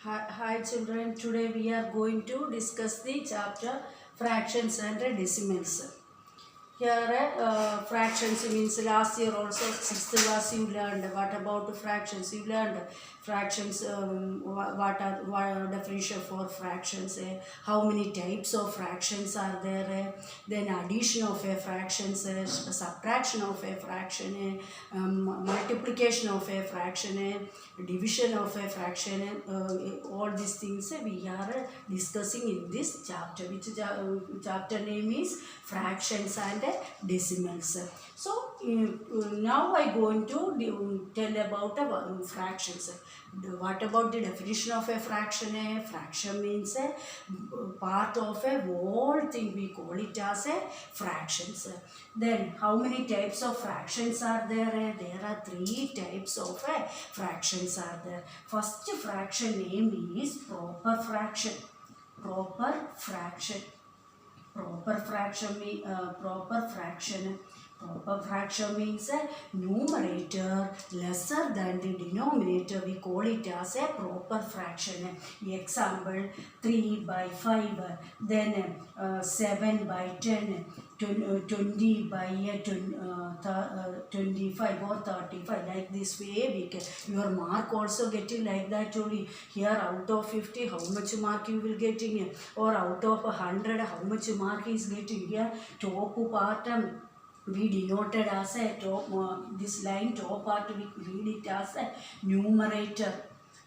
Hi children, today we are going to discuss the chapter fractions and decimals. Here fractions means last year also 6th class you learned. What about fractions? You learned fractions, what definition for fractions, how many types of fractions are there, then addition of a fractions, subtraction of a fraction, multiplication of a fraction, division of a fraction, all these things we are discussing in this chapter, which chapter name is fractions and decimals. So now I going to tell about fractions. What about the definition of a fraction? A fraction means a part of a whole thing. We call it as a fractions. Then how many types of fractions are there? There are 3 types of fractions are there. First fraction name is proper fraction. Proper fraction. Proper fraction means Proper fraction means a numerator lesser than the denominator. We call it as a proper fraction. Example 3 by 5, then 7 by 10, 20 by 25 or 35. Like this way we can, your mark also getting like that only. Here out of 50 how much mark you will getting, or out of 100 how much mark is getting. Here top part we denoted as a top, this line top part we read it as a numerator,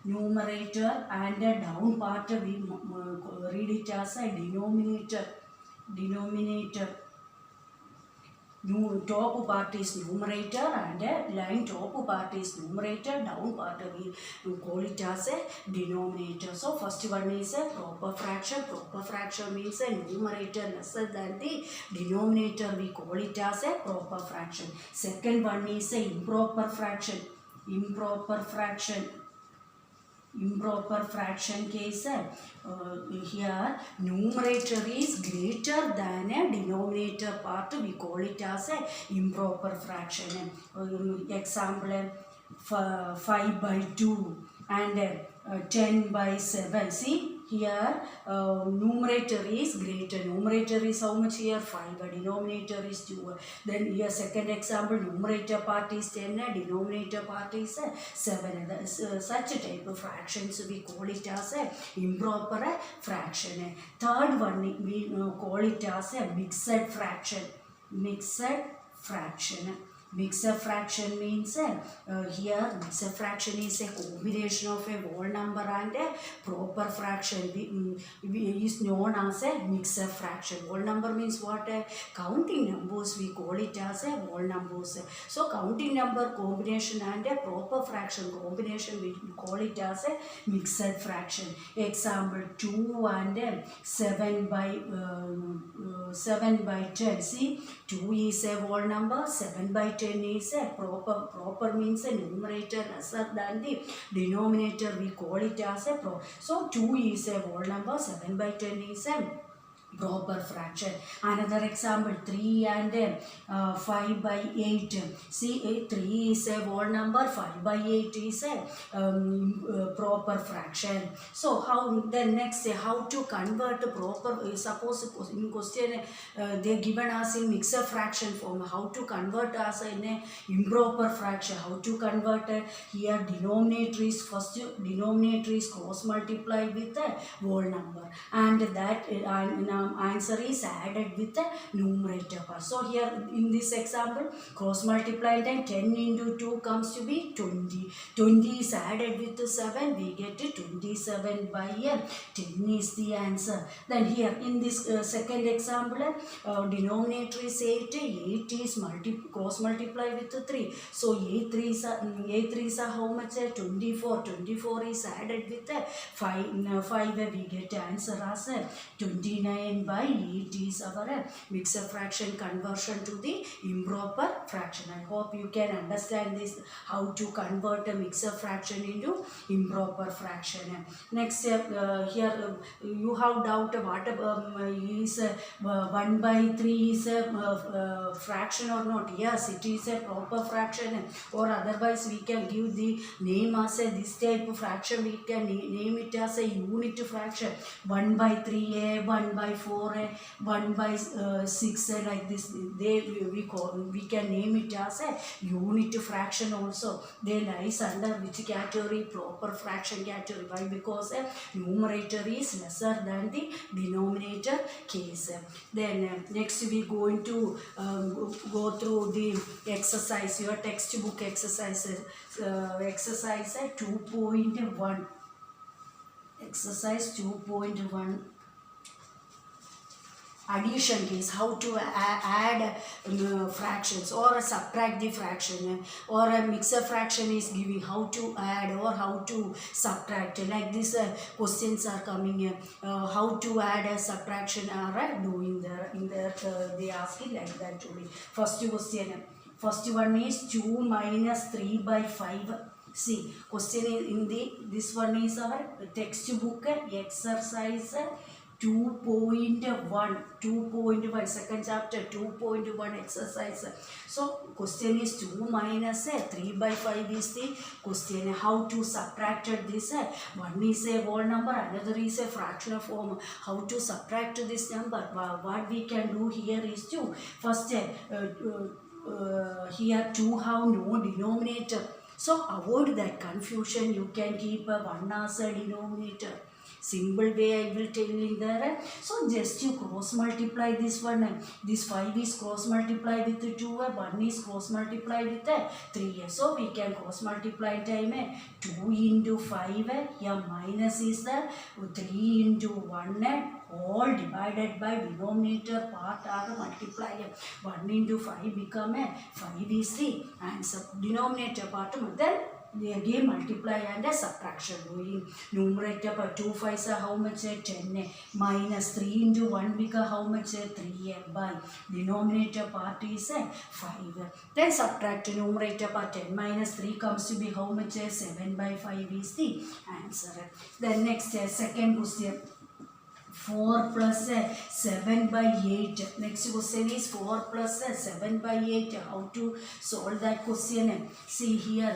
and a down part we read it as a denominator. Top part is numerator and line top part is numerator, down part we call it as a denominator. So first one is a proper fraction. Proper fraction means a numerator lesser than the denominator. We call it as a proper fraction. Second one is a improper fraction. Improper fraction case, here numerator is greater than a denominator part. We call it as a improper fraction. Example 5 by 2 and 10 by 7. See here numerator is greater. Numerator is how much here? 5. Denominator is 2. Then here second example, numerator part is 10, denominator part is 7. Such type of fractions we call it as a improper fraction. Third one we call it as a mixed fraction. Mixed fraction means here mixed fraction is a combination of a whole number and a proper fraction. Is known as a mixed fraction. Whole number means what? Counting numbers we call it as a whole numbers. So counting number combination and a proper fraction combination we call it as a mixed fraction. Example 2 and 7 by 10. See 2 is a whole number, 7 by 10 is a proper means a numerator lesser than the denominator. We call it as a so 2 is a whole number, 7 by 10 is a proper fraction. Another example 3 and 5 by 8. See 3 is a whole number, 5 by 8 is a proper fraction. So how then next how to convert proper, suppose in question they given us in mixed fraction form, how to convert us in a improper fraction. How to convert here denominator is first denominator is cross multiply with a whole number, and that answer is added with the numerator part. So here in this example cross multiply, then 10 into 2 comes to be 20. 20 is added with 7, we get 27 by 10 is the answer. Then here in this second example denominator is 8, 8 is cross multiply with 3. So 8 3s are how much? 24. 24 is added with 5, we get answer as 29 by 8 is our mixed fraction conversion to the improper fraction. I hope you can understand this, how to convert a mixed fraction into improper improper fraction. Next here you have doubt what is 1 by 3 is a fraction or not. Yes, it is a proper fraction, or otherwise we can give the name as a this type of fraction, we can name it as a unit fraction. 1 by 3a, 1 by 4a, 1 by 6a, like this we can name it as a unit fraction also. They lies under which category? Proper fraction category. Why? Because a numerator is lesser than the denominator case. Then next we going to go through the exercise, your textbook exercises. Exercise 2.1. Exercise 2.1. Addition case, how to add fractions or subtract the fraction, or a mixer fraction is giving how to add or how to subtract. Like this questions are coming, how to add a subtraction are doing there in there, they ask it like that only. First question, first one is 2 minus 3 by 5. See, question in the this one is our textbook exercise 2.1, second chapter 2.1 exercise. So question is 2 minus 3 by 5 is the question. How to subtract this? One is a whole number, another is a fractional form. How to subtract this number? What we can do here is to first here 2 have no denominator. So avoid that confusion. You can keep a 1 as a denominator. Simple way I will tell in there. So just you cross multiply this one. This 5 is cross multiply with 2. 1 is cross multiply with 3. So we can cross multiply time 2 into 5. Here minus is the 3 into 1. All divided by denominator part are multiplier. 1 into 5 become 5 is the answer. Denominator part then again multiply and a subtraction doing. Numerator by 2 5s are how much? 10. Minus 3 into 1 become how much? 3 by denominator part is 5. Then subtract numerator part. 10 minus 3 comes to be how much? 7 by 5 is the answer. Then next second question, 4 plus 7 by 8. Next question is 4 plus 7 by 8. How to solve that question? See here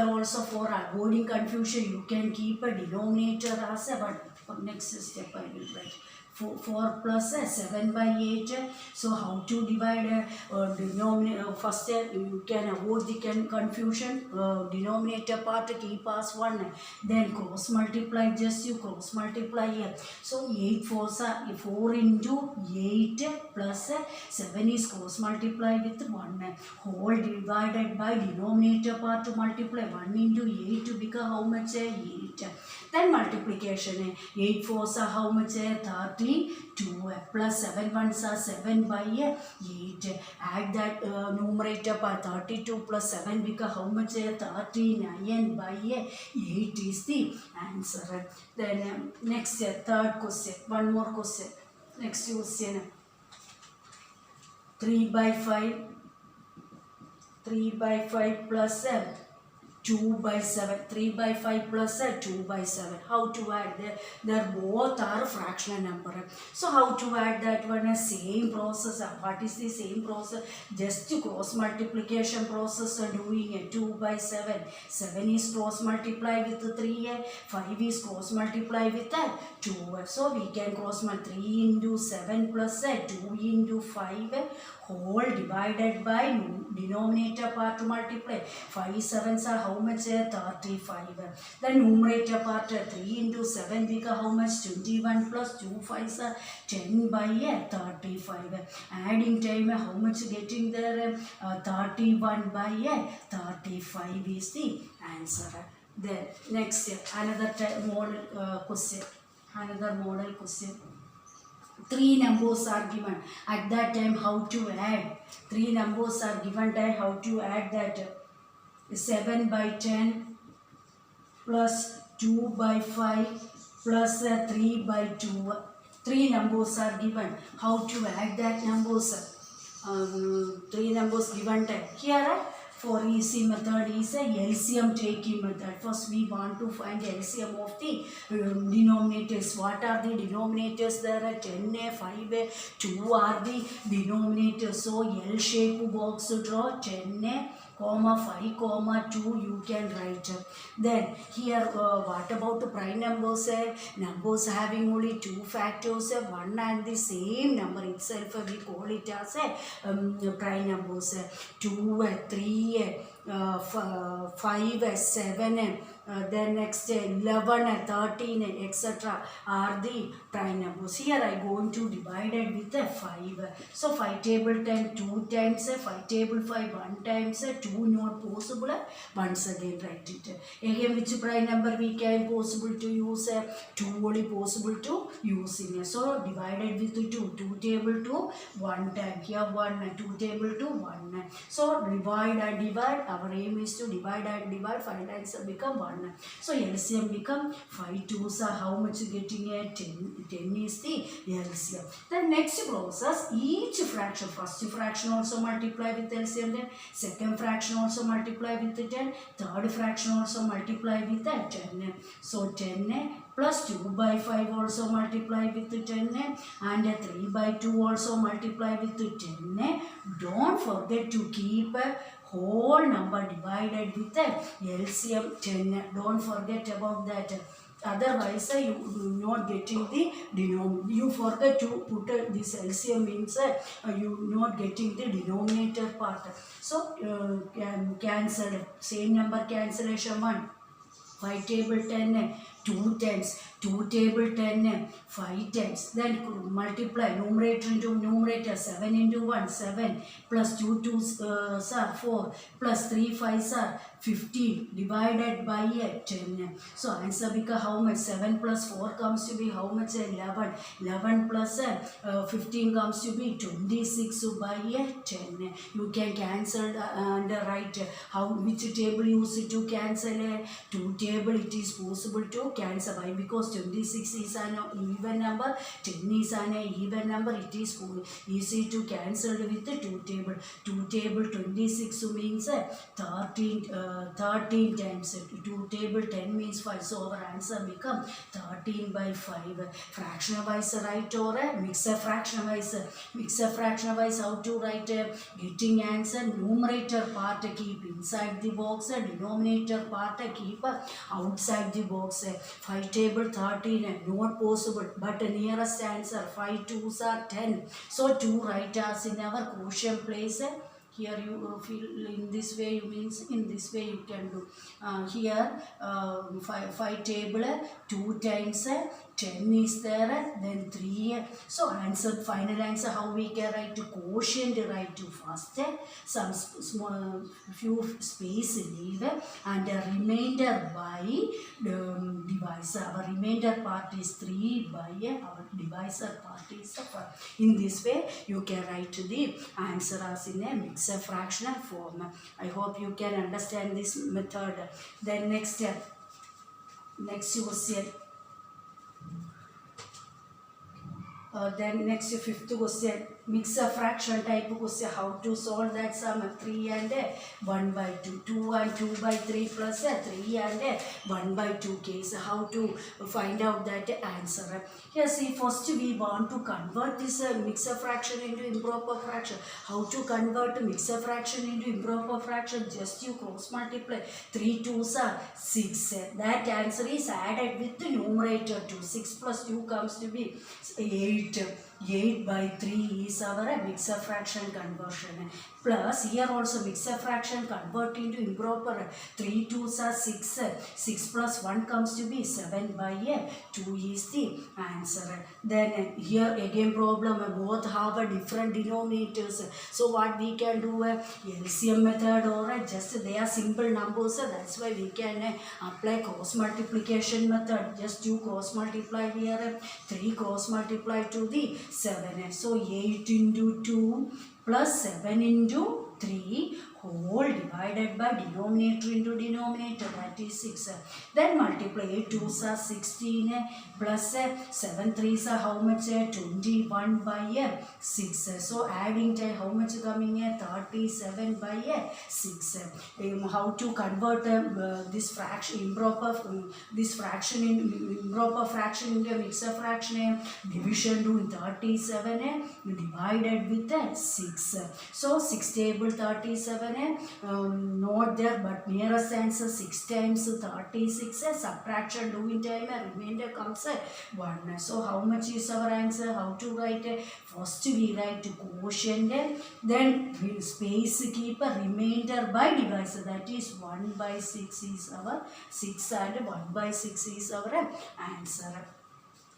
also for avoiding confusion, you can keep a denominator as a 1. For next step I will write. 4 plus 7 by 8. So how to divide denominator? First you can avoid the confusion. Denominator part keep as 1. Then cross multiply, just you cross multiply here. So 8 4s are 4 into 8 plus 7 is cross multiply with 1. Whole divided by denominator part to multiply. 1 into 8 to become how much? 8. Then multiplication. 8 4s are how much? 32. Plus 7 1s are 7 by 8. Add that numerator by 32 plus 7 become how much? 39 by 8 is the answer. Then next third question. One more question. Next question. 3 by 5. 3 by 5 plus 2 by 7. 3 by 5 plus 2 by 7. How to add? They both are fractional number. So how to add that one? Same process. What is the same process? Just to cross multiplication process doing 2 by 7. 7 is cross multiply with 3. 5 is cross multiply with 2. So we can cross multiply 3 into 7 plus 2 into 5. Whole divided by denominator part to multiply. 5 7s are how much? 35. Then numerator part 3 into 7 become how much? 21 plus 2 5s are 10 by 35. Adding time how much getting there? 31 by 35 is the answer. Then next another model question. Another model question. 3 numbers are given. At that time how to add? 3 numbers are given time how to add that? 7 by 10 plus 2 by 5 plus 3 by 2. 3 numbers are given. How to add that numbers? 3 numbers given time. Here for easy method is a LCM taking method. First we want to find LCM of the denominators. What are the denominators? There are 10a, 5a, 2 are the denominators. So L shape box draw 10a, 5, 2 you can write. Then here what about the prime numbers? Numbers having only 2 factors, 1 and the same number itself, we call it as prime numbers. 2, 3, 5, 7, then next 11, 13, etc. are the prime numbers. Here I going to divide it with a 5. So 5 table 10 2 times, 5 table 5 1 times, 2 not possible. Once again write it. Again which prime number we can possible to use? 2 only possible to use in. So divided with 2. 2 table to 1 time. Here 1, 2 table to 1. So divide and divide. Our aim is to divide and divide. 5 times become 1. So LCM become 5 2s are how much getting a 10. 10 is the LCM. The next process, each fraction, first fraction also multiply with LCM, then second fraction also multiply with 10, third fraction also multiply with 10. So 10 plus 2 by 5 also multiply with 10 and 3 by 2 also multiply with 10. Don't forget to keep a whole number divided with LCM 10. Don't forget about that. Otherwise, you not getting the denominator. You forget to put this LCM means you not getting the denominator part. So cancel same number cancellation 1. 5 table 10, 2 times, 2 table 10, 5 times. Then multiply numerator into numerator, 7 into 1, 7, plus 2 2s are 4, plus 3 5s are 15, divided by 10. So answer become how much? 7 plus 4 comes to be how much? 11. 11 plus 15 comes to be 26 by 10. You can cancel and write how which table use it to cancel. 2 table it is possible to cancel. Why? Because 26 is an even number, 10 is an even number. It is easy to cancel with the 2 table. 2 table 26 means 13 times 2 table 10 means 5. So our answer become 13 by 5. Fraction wise write or mixer fraction wise. Mixer fraction wise how to write? Getting answer numerator part keep inside the box, denominator part keep outside the box. 5 table 13 not possible, but nearest answer 5 2s are 10. So 2 write as in our quotient place. Here you feel in this way, you means in this way you can do. Here 5 table 2 times 10 is there, then 3. So answer, final answer, how we can write to quotient, write to first some small few space leave and the remainder by divisor. Our remainder part is 3 by our divisor part is 5. In this way you can write the answer as in a mixed fractional form. I hope you can understand this method. Then next question. Then next fifth question, mixed fraction type question. How to solve that sum? 3 and 1 by 2. 2 and 2 by 3 plus 3 and 1 by 2 case. How to find out that answer? Here see, first we want to convert this mixed fraction into improper fraction. How to convert mixed fraction into improper fraction? Just you cross multiply. 3 2s are 6. That answer is added with the numerator 2. 6 plus 2 comes to be 8. 8 by 3 is our mixed fraction conversion. Plus here also mixed fraction convert into improper. 3 2s are 6. 6 plus 1 comes to be 7 by 2 is the answer. Then here again problem, both have a different denominators. So what we can do? LCM method or just they are simple numbers. That's why we can apply cross multiplication method. Just do cross multiply here. 3 cross multiply to the 7. So 8 into 2 plus 7 into 3 whole divided by denominator into denominator, that is 6. Then multiply 8 2s are 16 plus 7 3s are how much? 21 by 6. So adding time, how much coming? 37 by 6. How to convert this fraction improper fraction into a mixed fraction? Division to 37 divided with 6. So 6 table 37 not there, but nearest answer 6 times 36. Subtraction doing time remainder comes 1. So how much is our answer? How to write? First we write quotient, then space keep a remainder by divisor, that is 1 by 6 is our 6 and 1 by 6 is our answer.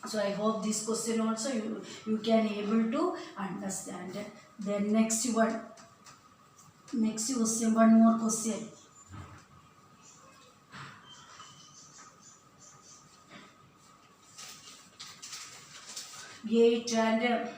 So I hope this question also you can able to understand. Then next question, one more question. 8 and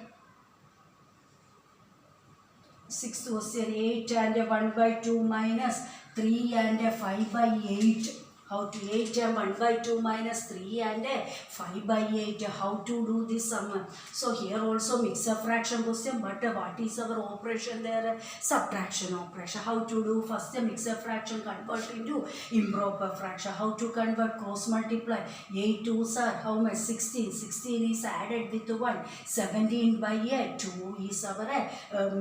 6th question, 8 and 1 by 2 minus 3 and 5 by 8. How to 8 and 1 by 2 minus 3 and 5 by 8. How to do this sum? So here also mixed fraction question, but what is our operation there? Subtraction operation. How to do? First the mixed fraction convert into improper fraction. How to convert? Cross multiply. 8 2s are how much? 16. 16 is added with 1. 17 by 2 is our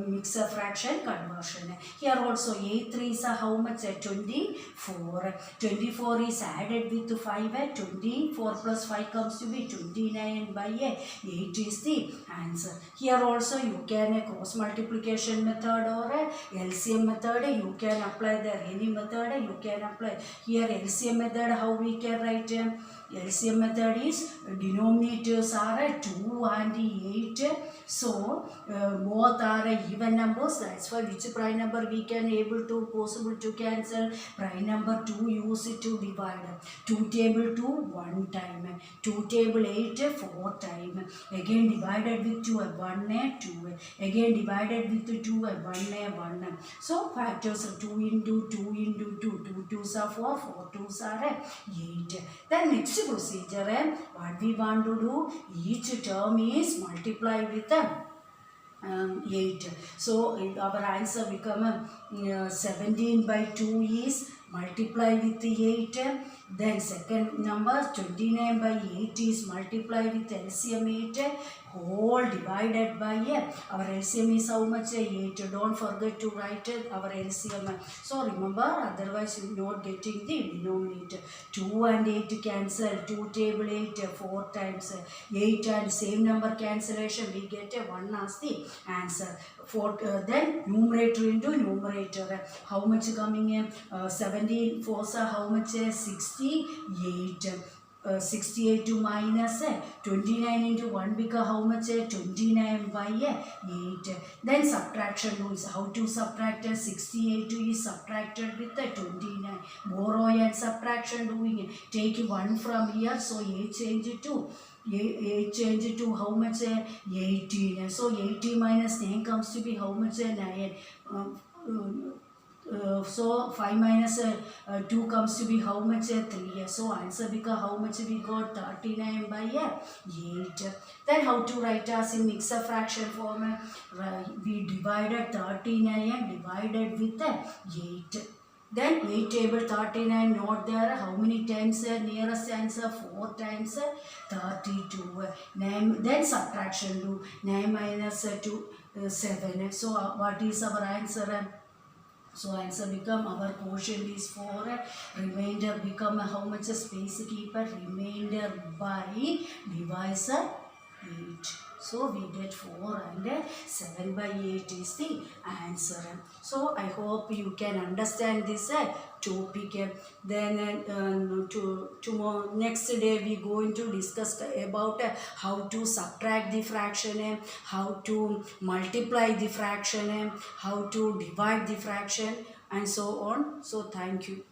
mixed fraction conversion. Here also 8 3s are how much? 24. 24 is added with 5. 24 plus 5 comes to be 29 by 8 is the answer. Here also you can cross multiplication method or LCM method. You can apply there any method you can apply. Here LCM method, how we can write? LCM method is denominators are 2 and 8. So both are even numbers. That's why which prime number we can able to possible to cancel. Prime number 2 use it to divide. 2 table 2 1 time. 2 table 8 4 time. Again divided with 2 1 2. Again divided with 2 1 1. So factors are 2 into 2 into 2. 2 2s are 4. 4 2s are 8. Then next procedure, what we want to do, each term is multiply with 8. So our answer become 17 by 2 is multiply with 8. Then second number 29 by 8 is multiply with LCM 8 whole divided by our LCM is how much? 8. Don't forget to write our LCM. So remember, otherwise you are not getting the denominator. 2 and 8 cancel. 2 table 8 4 times. 8 and same number cancellation we get 1 as the answer. Then numerator into numerator. How much coming in? 17 4s are how much? 68. 68 to minus 29 into 1 become how much? 29 by 8. Then subtraction is how to subtract 68 is subtracted with 29. Borrow and subtraction doing it. Take 1 from here, so 8 change it to 8 change it to how much? 18. So 18 minus 9 comes to be how much? 9. So 5 minus 2 comes to be how much? 3. So answer become how much we got? 39 by 8. Then how to write as in mixed fraction form? We divided 39 divided with 8. Then 8 table 39 not there. How many times? Nearest answer 4 times 32. 9, then subtraction do 9 minus 2 7. So what is our answer? So answer become our quotient is 4. Remainder become how much? Space keeper remainder by divisor 8. So we get 4 and 7 by 8 is the answer. So I hope you can understand this topic. Then tomorrow next day we going to discuss about how to subtract the fraction, how to multiply the fraction, how to divide the fraction and so on. So thank you.